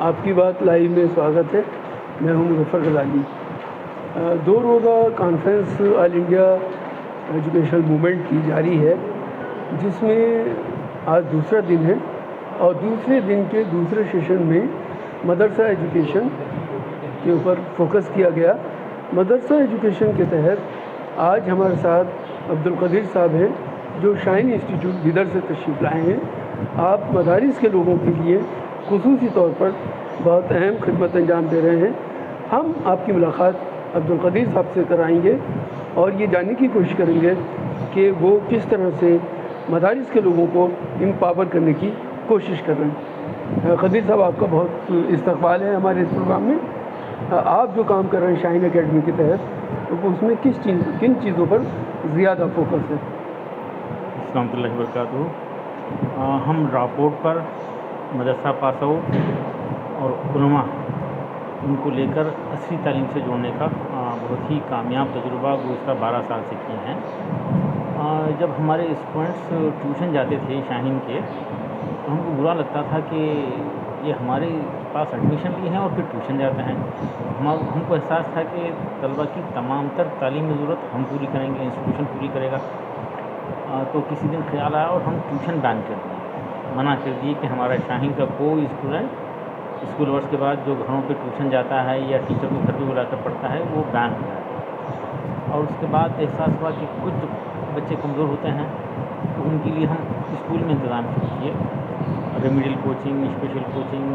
آپ کی بات لائیو میں سواگت ہے. میں ہوں مظفر غزالی. 2 روزہ کانفرنس آل انڈیا ایجوکیشنل موومنٹ کی جاری ہے، جس میں آج دوسرا دن ہے اور دوسرے دن کے دوسرے سیشن میں مدرسہ ایجوکیشن کے اوپر فوکس کیا گیا. مدرسہ ایجوکیشن کے تحت آج ہمارے ساتھ عبدالقدیر صاحب ہیں جو شائن انسٹیٹیوٹ بیدر سے تشریف لائے ہیں. آپ مدارس کے لوگوں کے لیے خصوصی طور پر بہت اہم خدمت انجام دے رہے ہیں. ہم آپ کی ملاقات عبدالقدیر صاحب سے کرائیں گے اور یہ جاننے کی کوشش کریں گے کہ وہ کس طرح سے مدارس کے لوگوں کو امپاور کرنے کی کوشش کر رہے ہیں. قدیر صاحب، آپ کا بہت استقبال ہے ہمارے اس پروگرام میں. آپ جو کام کر رہے ہیں شائن اکیڈمی کے تحت، اس میں کن چیزوں پر زیادہ فوکس ہے؟ السلام اللہ وبرکاتہ. ہم راپورٹ پر مدرسہ پاس آؤٹ اور علماء ان کو لے کر عصری تعلیم سے جوڑنے کا بہت ہی کامیاب تجربہ گزشتہ 12 سال سے کیے ہیں. جب ہمارے اسٹوڈنٹس ٹیوشن جاتے تھے شاہین کے، تو ہم کو برا لگتا تھا کہ یہ ہمارے پاس ایڈمیشن بھی ہیں اور پھر ٹیوشن جاتے ہیں. ہم کو احساس تھا کہ طلبہ کی تمام تر تعلیمی ضرورت ہم پوری کریں گے، انسٹیٹیوشن پوری کرے گا. تو کسی دن خیال آیا اور ہم ٹیوشن بین کر دیے، منع کر دیے کہ ہمارا شاہین کا کوئی اسٹوڈنٹ اسکول ورس کے بعد جو گھروں پہ ٹیوشن جاتا ہے یا ٹیچر کو گھر پہ بلا کر پڑھتا ہے وہ بین ہو جائے. اور اس کے بعد احساس ہوا کہ کچھ بچے کمزور ہوتے ہیں تو ان کے لیے ہم اسکول میں انتظام شروع کیے. Remedial coaching, special coaching,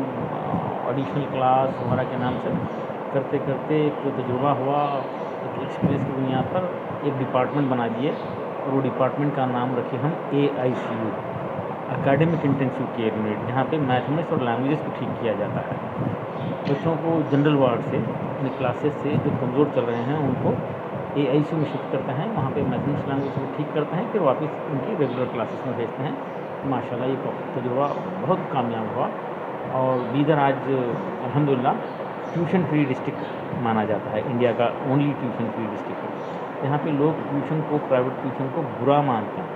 additional class وغیرہ کے نام سے کرتے کرتے ایک تجربہ ہوا. ایک ایکسپیرینس کی بنیاد پر ایک ڈپارٹمنٹ بنا دیے اور وہ ڈپارٹمنٹ کا نام رکھے ہم AICU، اکیڈمک انٹینسیو کیئر یونٹ، جہاں پہ میتھمیٹکس اور لینگویجز کو ٹھیک کیا جاتا ہے. بچوں کو جنرل وارڈ سے، اپنے کلاسز سے جو کمزور چل رہے ہیں ان کو AICU میں شفٹ کرتے ہیں، وہاں پہ میتھمیٹکس لینگویج کو ٹھیک کرتے ہیں، پھر واپس ان کی ریگولر کلاسز میں بھیجتے ہیں. ماشاءاللہ یہ تجربہ بہت کامیاب ہوا اور بیدر آج الحمدللہ ٹیوشن فری ڈسٹرکٹ مانا جاتا ہے، انڈیا کا اونلی ٹیوشن فری ڈسٹرکٹ ہے. یہاں پہ لوگ ٹیوشن کو، پرائیویٹ ٹیوشن کو برا مانتے ہیں.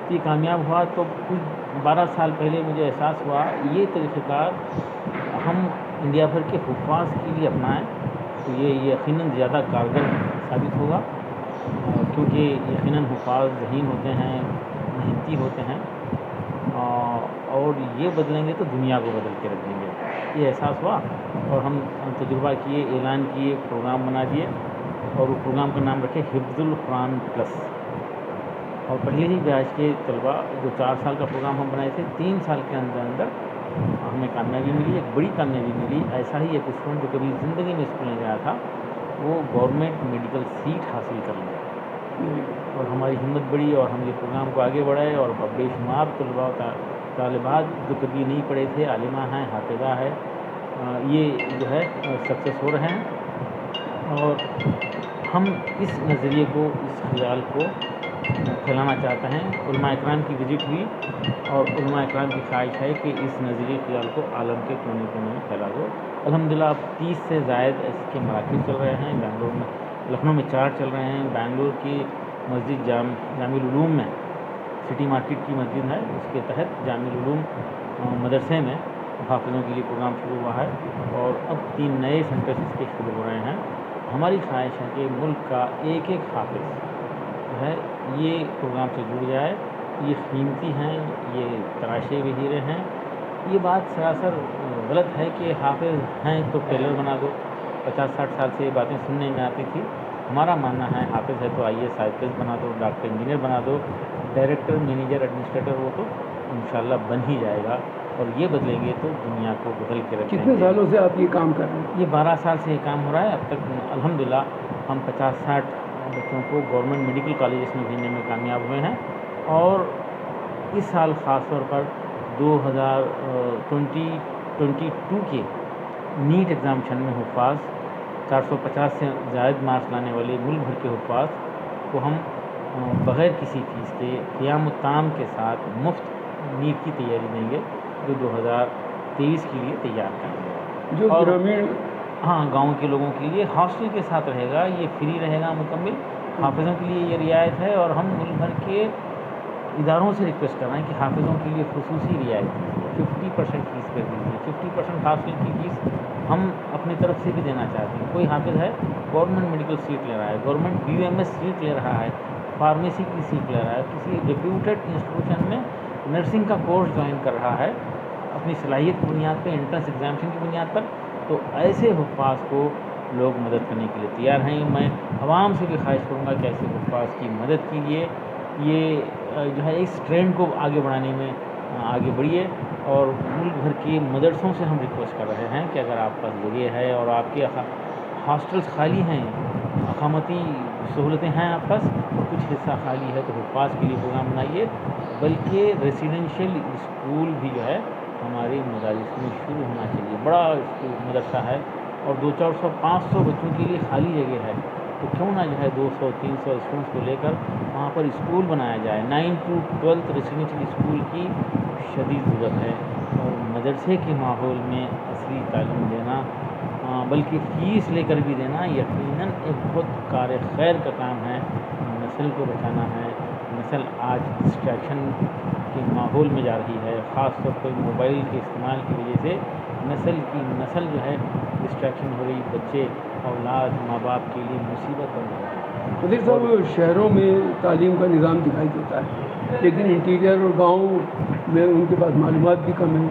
یہ کامیاب ہوا تو کچھ 12 سال پہلے مجھے احساس ہوا یہ طریقہ کار ہم انڈیا بھر کے حفاظ کے لیے اپنائیں تو یہ یقیناً زیادہ کارگر ثابت ہوگا، کیونکہ یقیناً حفاظ ذہین ہوتے ہیں، محنتی ہوتے ہیں، اور یہ بدلیں گے تو دنیا کو بدل کے رکھ دیں گے. یہ احساس ہوا اور ہم تجربہ کیے، اعلان کیے، پروگرام بنا دیے اور وہ پروگرام کا نام رکھے حفظ القرآن پلس. اور پہلے ہی بیچ کے طلباء جو 4 سال کا پروگرام ہم بنائے تھے، 3 سال کے اندر ہمیں کامیابی ملی، ایک بڑی کامیابی ملی. ایسا ہی ایک اسٹوڈنٹ جو کبھی زندگی میں اسکول نہیں گیا تھا، وہ گورنمنٹ میڈیکل سیٹ حاصل کر لیا اور ہماری ہمت بڑھی اور ہم یہ پروگرام کو آگے بڑھائے. اور بے شمار طلباء و طالبات جو کبھی نہیں پڑھے تھے، عالمہ ہیں، حافظہ ہے، یہ جو ہے سکسیس ہو رہے ہیں. اور ہم اس نظریے کو، اس خیال کو پھیلانا چاہتے ہیں. علماء اکرام کی وزٹ ہوئی اور علماء اکرام کی خواہش ہے کہ اس نظریے خیال کو عالم کے کونے کونے میں پھیلا دو. الحمدللہ اب 30 سے زائد اس کے مراکز چل رہے ہیں. بنگلور میں، لکھنؤ میں 4 چل رہے ہیں. بنگلور کی مسجد جامع العلوم میں، سٹی مارکیٹ کی مسجد ہے، اس کے تحت جامع العلوم مدرسے میں حافظوں کے لیے پروگرام شروع ہوا ہے اور اب 3 نئے سینٹرز اس کے شروع ہو رہے ہیں. ہماری خواہش ہے کہ ملک کا ایک ایک حافظ جو ہے یہ پروگرام سے جڑ جائے. یہ قیمتی ہیں، یہ تراشے ہوئے ہیرے ہیں. یہ بات سراسر غلط ہے کہ حافظ ہیں تو ٹیلر بنا دو. 50-60 سال سے یہ باتیں سننے میں آتی تھی. ہمارا ماننا ہے حافظ ہے تو IAS IPS بنا دو، ڈاکٹر انجینئر بنا دو، ڈائریکٹر، مینیجر، ایڈمنسٹریٹر وہ تو انشاءاللہ بن ہی جائے گا. اور یہ بدلیں گے تو دنیا کو بدل کے رکھیں گے. کتنے سالوں سے آپ یہ کام کر رہے ہیں؟ یہ 12 سال سے یہ کام ہو رہا ہے. اب تک الحمدللہ ہم 50-60 بچوں کو گورنمنٹ میڈیکل کالجز میں بھیجنے میں کامیاب ہوئے ہیں. اور اس سال خاص طور پر 2022 کے نیٹ ایگزامشن میں حفاظ 450 سے زائد مارکس لانے والے ملک بھر کے حفاظ کو ہم بغیر کسی فیس کے قیام التام کے ساتھ مفت نیٹ کی تیاری دیں گے، جو 2023 کے لیے تیار کریں گے. جو اور گرامین گاؤں کے لوگوں کے لیے ہاسٹل کے ساتھ رہے گا، یہ فری رہے گا مکمل. حافظوں کے لیے یہ رعایت ہے اور ہم ملک بھر کے اداروں سے ریکویسٹ کر رہے ہیں کہ حافظوں کے لیے خصوصی رعایت. 50% فیس کر دیجیے. 50% ہاسٹل کی فیس ہم اپنی طرف سے بھی دینا چاہتے ہیں. کوئی حافظ ہے گورنمنٹ میڈیکل سیٹ لے رہا ہے, گورنمنٹ BUMS سیٹ لے رہا ہے, فارمیسی کی سیٹ لے رہا ہے, کسی ریپیوٹیڈ انسٹیٹیوشن میں نرسنگ کا کورس جوائن کر رہا ہے اپنی صلاحیت کی بنیاد پہ, انٹرنس ایگزامشن کی بنیاد پر, تو ایسے حفاظ کو لوگ مدد کرنے کے لیے تیار ہیں. میں عوام سے بھی خواہش کروں گا کہ ایسے حفاظ کی مدد کیجیے. یہ جو ہے اس ٹرینڈ کو آگے بڑھانے میں آگے بڑھیے. اور ملک بھر کے مدرسوں سے ہم ریکویسٹ کر رہے ہیں کہ اگر آپ پاس جگہ ہے اور آپ کے ہاسٹلس خالی ہیں, اقامتی سہولتیں ہیں آپ پاس, اور کچھ حصہ خالی ہے, تو حفاظ کے لیے پروگرام بنائیے. بلکہ ریزیڈینشیل اسکول بھی جو ہے ہمارے مدارس میں شروع ہونا چاہیے. بڑا مدرسہ ہے اور 200, 400, 500 بچوں کے لیے خالی جگہ ہے, تو کیوں نہ جو ہے 200, 300 اسٹوڈنٹس کو لے کر وہاں پر اسکول بنایا جائے. 9 to 12 ریزیڈینشیل اسکول کی شدید ضرورت ہے. اور مدرسے کے ماحول میں اصلی تعلیم دینا, بلکہ فیس لے کر بھی دینا, یقیناً ایک بہت کار خیر کا کام ہے. نسل کو بچانا ہے. نسل آج ڈسٹریکشن کے ماحول میں جا رہی ہے, خاص طور پر موبائل کے استعمال کی وجہ سے نسل جو ہے ڈسٹریکشن ہو رہی. بچے, اولاد, ماں باپ کے لیے مصیبت بن رہی ہے. قدیر صاحب, شہروں میں تعلیم کا نظام دکھائی دیتا ہے, لیکن انٹیریئر اور گاؤں میں ان کے پاس معلومات بھی کم ہیں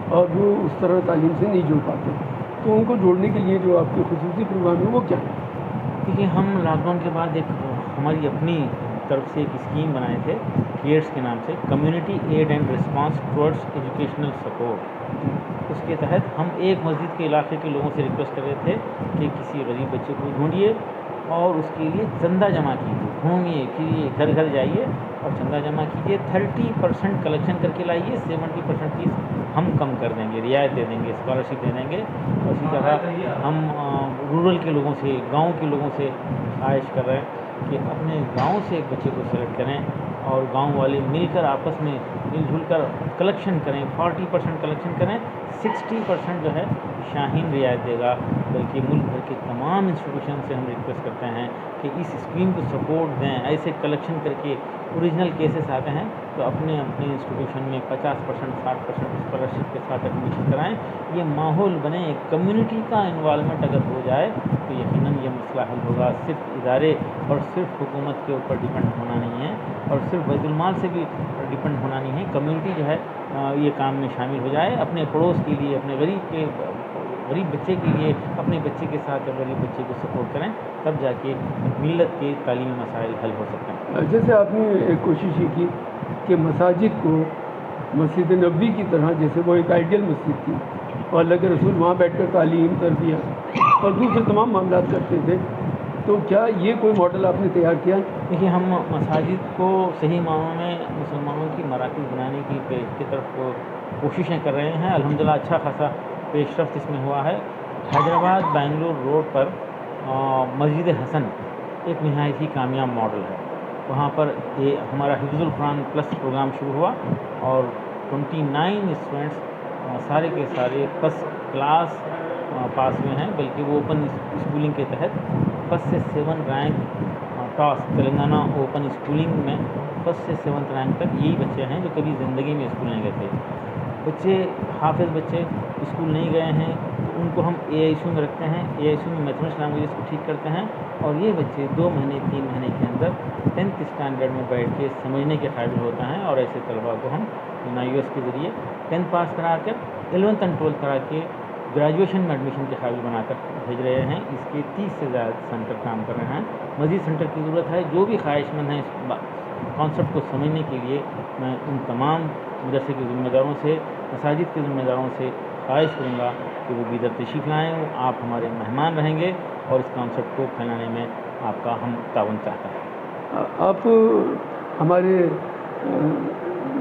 اور وہ اس طرح تعلیم سے نہیں جڑ پاتے. تو ان کو جوڑنے کے لیے جو آپ کے خصوصی پروگرام ہیں وہ کیا ہیں؟ دیکھیے, ہم لاک ڈاؤن کے بعد ہماری اپنی طرف سے ایک اسکیم بنائے تھے کیئرس کے نام سے, community aid and response towards educational support. اس کے تحت ہم ایک مسجد کے علاقے کے لوگوں سے ریکویسٹ کر رہے تھے کہ کسی غریب بچے کو ڈھونڈیے اور اس کے لیے چندہ جمع کیجیے. گھومیے پھریے, گھر گھر جائیے اور چندہ جمع کیجیے. 30% کلیکشن کر کے لائیے, 70% فیس ہم کم کر دیں گے, رعایت دے دیں گے, اسکالرشپ دے دیں گے. اور اسی طرح ہم رورل کے لوگوں سے, گاؤں کے لوگوں سے خواہش کر رہے ہیں کہ اپنے گاؤں سے ایک بچے کو سلیکٹ کریں اور گاؤں والے مل کر آپس میں مل جل کر کلیکشن کریں. 40% کلیکشن کریں, 60% جو ہے شاہین رعایت دے گا. بلکہ ملک بھر کے تمام انسٹیٹیوشن سے ہم ریکویسٹ کرتے ہیں کہ اس اسکیم کو سپورٹ دیں. ایسے کلیکشن کر کے اوریجنل کیسز آتے ہیں تو اپنے انسٹیٹیوشن میں 50%, 60% اسکالرشپ کے ساتھ ایڈمیشن کرائیں. یہ ماحول بنے, ایک کمیونٹی کا انوالومنٹ اگر ہو جائے تو یقیناً یہ مسئلہ حل ہوگا. صرف ادارے اور صرف حکومت کے اوپر ڈیپینڈ ہونا نہیں ہے اور صرف بیت المال سے بھی ڈیپینڈ ہونا نہیں ہے. کمیونٹی جو ہے یہ کام میں شامل ہو جائے, اپنے پڑوس کے لیے, اپنے غریب بچے کے لیے, اپنے بچے کے ساتھ غریب بچے کو سپورٹ کریں, تب جا کے ملت کے تعلیمی مسائل حل ہو سکتے ہیں. جیسے آپ نے ایک کوشش یہ کی کہ مساجد کو مسجد نبوی کی طرح, جیسے وہ ایک آئیڈیل مسجد تھی اور اللہ کے رسول وہاں بیٹھ کر تعلیم, تربیت اور دوسرے تمام معاملات کرتے تھے, تو کیا یہ کوئی ماڈل آپ نے تیار کیا؟ دیکھیے, ہم مساجد کو صحیح معنوں میں مسلمانوں کی مراکز بنانے کی طرف کوششیں کر رہے ہیں. الحمدللہ اچھا خاصا پیش رفت اس میں ہوا ہے. حیدرآباد بنگلور روڈ پر مسجد حسن ایک نہایت ہی کامیاب ماڈل ہے. وہاں پر ہمارا حفظ القرآن پلس پروگرام شروع ہوا اور 29 اسٹوڈنٹس سارے کے سارے فرسٹ کلاس پاس ہوئے ہیں. بلکہ وہ اوپن اسکولنگ کے تحت 1st سے 7 rank toss Telangana open schooling میں 1st سے 7th رینک تک یہی بچے ہیں جو کبھی زندگی میں اسکول نہیں گئے تھے. بچے حافظ بچے اسکول نہیں گئے ہیں تو ان کو ہم AICU میں رکھتے ہیں. AICU میں میتھمیٹکس لینگویجز کو ٹھیک کرتے ہیں اور یہ بچے 2 مہینے 3 مہینے کے اندر 10th اسٹینڈرڈ میں بیٹھ کے سمجھنے کے قابل ہوتا ہیں. اور ایسے طلباء کو ہم NIOS کے ذریعے 10th پاس کرا کر 11th and 12th کرا کے گریجویشن میں ایڈمیشن کے قابل بنا کر بھیج رہے ہیں. اس کے 30 سے زیادہ سینٹر کام کر رہے ہیں. مزید سینٹر کی ضرورت ہے. جو بھی خواہش مند ہیں اس کانسیپٹ کو سمجھنے کے لیے, میں ان تمام مدرسے کے ذمہ داروں سے, مساجد کے ذمہ داروں سے خواہش کروں گا کہ وہ بیدر تشریف لائیں. آپ ہمارے مہمان رہیں گے اور اس کانسیپٹ کو پھیلانے میں آپ کا ہم تعاون چاہتے ہیں. آپ ہمارے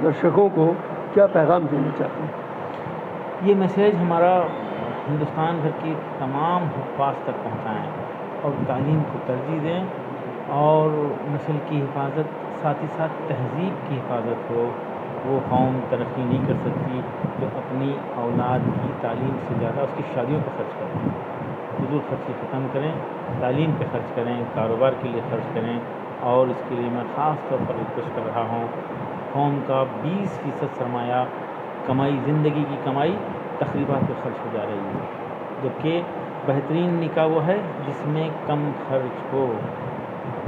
درشکوں کو کیا پیغام دینا چاہتے ہیں؟ یہ میسیج ہمارا ہندوستان بھر کی تمام حفاظ تک پہنچائیں اور تعلیم کو ترجیح دیں اور نسل کی حفاظت, ساتھ ہی ساتھ تہذیب کی حفاظت ہو. وہ قوم ترقی نہیں کر سکتی جو اپنی اولاد کی تعلیم سے زیادہ اس کی شادیوں پر خرچ کریں. فضول خرچی ختم کریں, تعلیم پہ خرچ کریں, کاروبار کے لیے خرچ کریں. اور اس کے لیے میں خاص طور پر ریکویسٹ کر رہا ہوں, قوم کا 20% سرمایہ کمائی، زندگی کی کمائی تقریبات پہ خرچ ہو جا رہی ہے، جبکہ بہترین نکاح وہ ہے جس میں کم خرچ ہو،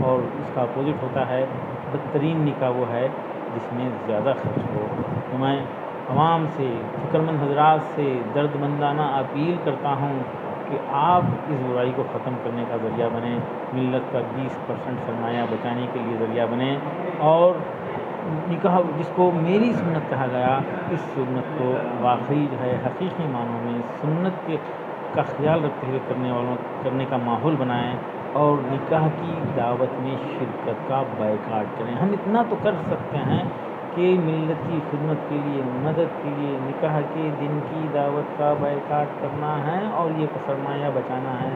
اور اس کا اپوزٹ ہوتا ہے بدترین نکاح وہ ہے جس میں زیادہ خرچ ہو۔ تو میں عوام سے، فکر مند حضرات سے درد مندانہ اپیل کرتا ہوں کہ آپ اس برائی کو ختم کرنے کا ذریعہ بنیں، ملت کا 20% سرمایہ بچانے کے لیے ذریعہ بنیں، اور نکاح جس کو میری سنت کہا گیا، اس سنت کو واقعی جو ہے حقیقی معنوں میں سنت کا خیال رکھتے ہوئے کرنے کا ماحول بنائیں، اور نکاح کی دعوت میں شرکت کا بائیکاٹ کریں۔ ہم اتنا تو کر سکتے ہیں کہ ملت کی خدمت کے لیے، مدد کے لیے نکاح کے دن کی دعوت کا بائیکاٹ کرنا ہے، اور یہ سرمایہ بچانا ہے۔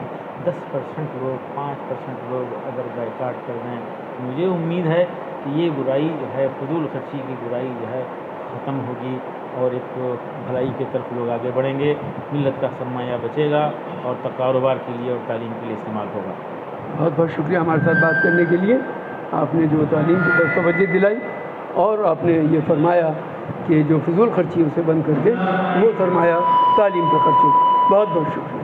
10% لوگ، 5% لوگ اگر بائیکاٹ کر دیں، مجھے امید ہے کہ یہ برائی جو ہے، فضول خرچی کی برائی جو ہے ختم ہوگی، اور ایک بھلائی کی طرف لوگ آگے بڑھیں گے، ملت کا سرمایہ بچے گا اور کاروبار کے لیے اور تعلیم کے لیے استعمال ہوگا۔ بہت بہت شکریہ ہمارے ساتھ بات کرنے کے لیے۔ آپ نے جو تعلیم کی طرف توجہ دلائی، اور آپ نے یہ فرمایا کہ جو فضول خرچی اسے بند کر دے، وہ سرمایہ تعلیم پہ خرچ ہو۔ بہت بہت شکریہ۔